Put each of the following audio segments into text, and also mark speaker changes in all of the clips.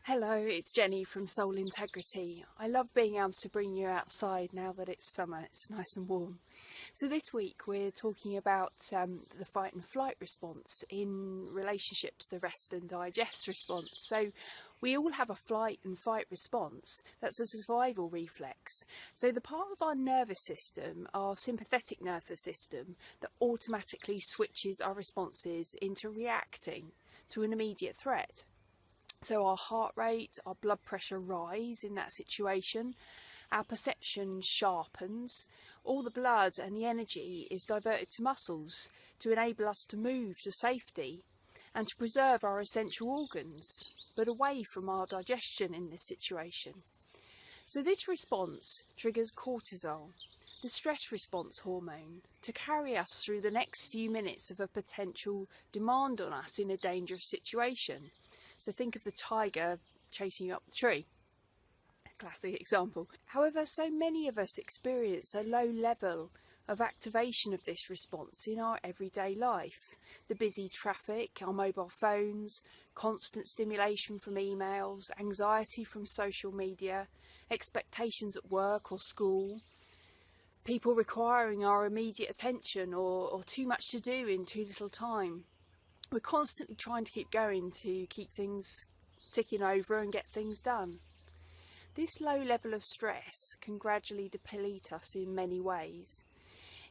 Speaker 1: Hello, it's Jenny from Soul Integrity. I love being able to bring you outside now that it's summer. It's nice and warm. So this week we're talking about the fight and flight response in relationship to the rest and digest response. So we all have a flight and fight response. That's a survival reflex. So the part of our nervous system, our sympathetic nervous system, that automatically switches our responses into reacting to an immediate threat. So our heart rate, our blood pressure rise in that situation, our perception sharpens, all the blood and the energy is diverted to muscles to enable us to move to safety and to preserve our essential organs, but away from our digestion in this situation. So this response triggers cortisol, the stress response hormone, to carry us through the next few minutes of a potential demand on us in a dangerous situation. So think of the tiger chasing you up the tree. Classic example. However, so many of us experience a low level of activation of this response in our everyday life. The busy traffic, our mobile phones, constant stimulation from emails, anxiety from social media, expectations at work or school, people requiring our immediate attention or too much to do in too little time. We're constantly trying to keep going to keep things ticking over and get things done. This low level of stress can gradually deplete us in many ways.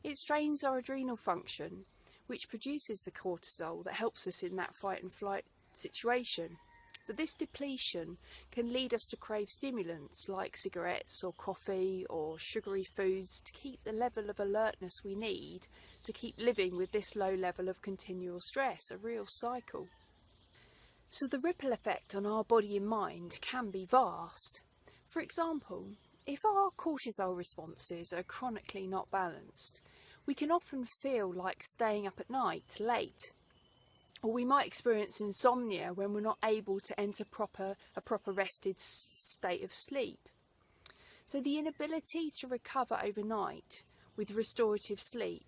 Speaker 1: It strains our adrenal function, which produces the cortisol that helps us in that fight and flight situation. But this depletion can lead us to crave stimulants like cigarettes or coffee or sugary foods to keep the level of alertness we need to keep living with this low level of continual stress, a real cycle. So the ripple effect on our body and mind can be vast. For example, if our cortisol responses are chronically not balanced, we can often feel like staying up at night late. Or we might experience insomnia when we're not able to enter a proper rested state of sleep. So the inability to recover overnight with restorative sleep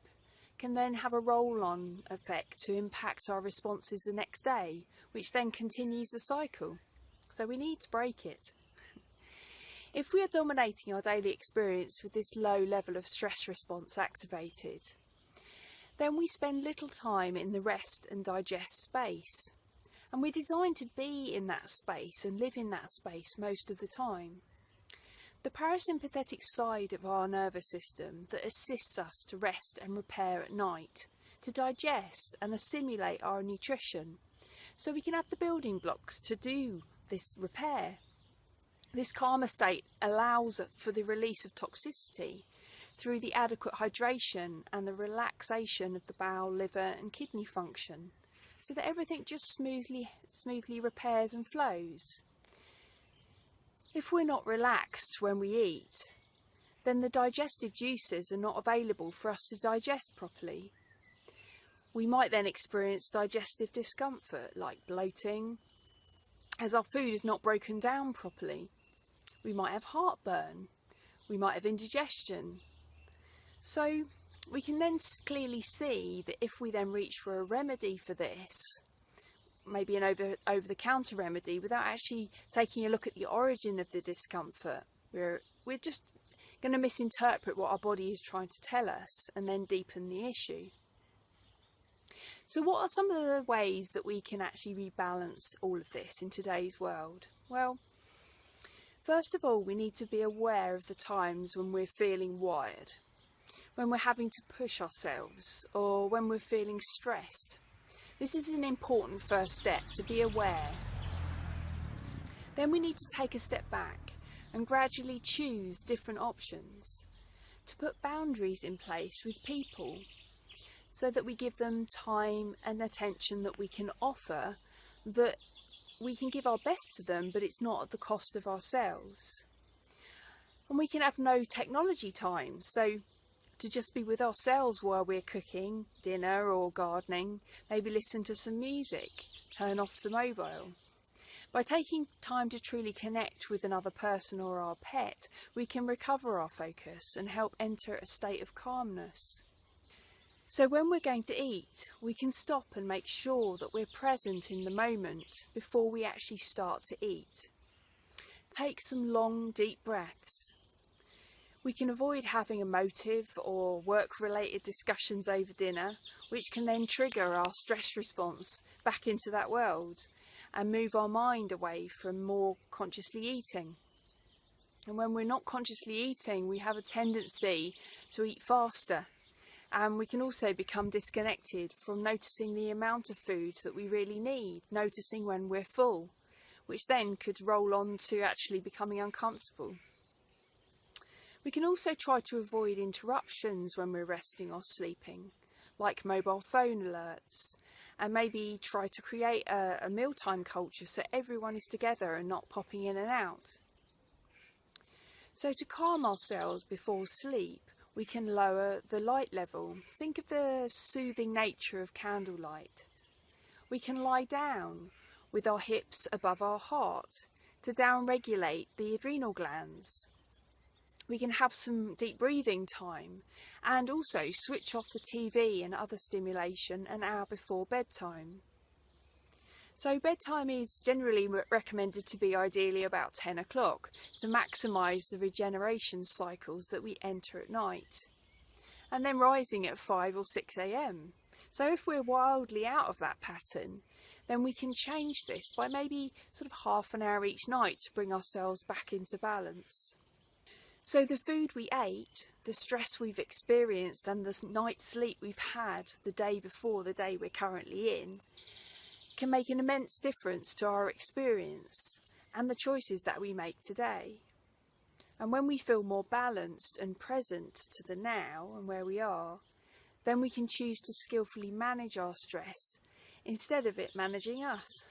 Speaker 1: can then have a roll-on effect to impact our responses the next day, which then continues the cycle. So we need to break it. If we are dominating our daily experience with this low level of stress response activated, then we spend little time in the rest and digest space. And we're designed to be in that space and live in that space most of the time. The parasympathetic side of our nervous system that assists us to rest and repair at night, to digest and assimilate our nutrition, so we can have the building blocks to do this repair. This calmer state allows for the release of toxicity through the adequate hydration and the relaxation of the bowel, liver and kidney function, so that everything just smoothly repairs and flows. If we're not relaxed when we eat, then the digestive juices are not available for us to digest properly. We might then experience digestive discomfort like bloating, as our food is not broken down properly. We might have heartburn, we might have indigestion. So we can then clearly see that if we then reach for a remedy for this, maybe an over-the-counter remedy, without actually taking a look at the origin of the discomfort, we're just going to misinterpret what our body is trying to tell us and then deepen the issue. So what are some of the ways that we can actually rebalance all of this in today's world? Well, first of all, we need to be aware of the times when we're feeling wired, when we're having to push ourselves, or when we're feeling stressed. This is an important first step, to be aware. Then we need to take a step back and gradually choose different options, to put boundaries in place with people so that we give them time and attention that we can offer, that we can give our best to them, but it's not at the cost of ourselves. And we can have no technology time, so to just be with ourselves while we're cooking dinner or gardening, maybe listen to some music, turn off the mobile. By taking time to truly connect with another person or our pet, we can recover our focus and help enter a state of calmness. So when we're going to eat, we can stop and make sure that we're present in the moment before we actually start to eat. take some long, deep breaths. We can avoid having emotive or work-related discussions over dinner, which can then trigger our stress response back into that world and move our mind away from more consciously eating. And when we're not consciously eating, we have a tendency to eat faster, and we can also become disconnected from noticing the amount of food that we really need, noticing when we're full, which then could roll on to actually becoming uncomfortable. We can also try to avoid interruptions when we're resting or sleeping, like mobile phone alerts, and maybe try to create a mealtime culture so everyone is together and not popping in and out. So to calm ourselves before sleep, we can lower the light level. Think of the soothing nature of candlelight. We can lie down with our hips above our heart to down-regulate the adrenal glands. We can have some deep breathing time and also switch off the TV and other stimulation an hour before bedtime. So bedtime is generally recommended to be ideally about 10 o'clock to maximise the regeneration cycles that we enter at night, and then rising at 5 or 6 a.m. So if we're wildly out of that pattern, then we can change this by maybe sort of half an hour each night to bring ourselves back into balance. So the food we ate, the stress we've experienced and the night's sleep we've had the day before the day we're currently in can make an immense difference to our experience and the choices that we make today. And when we feel more balanced and present to the now and where we are, then we can choose to skillfully manage our stress instead of it managing us.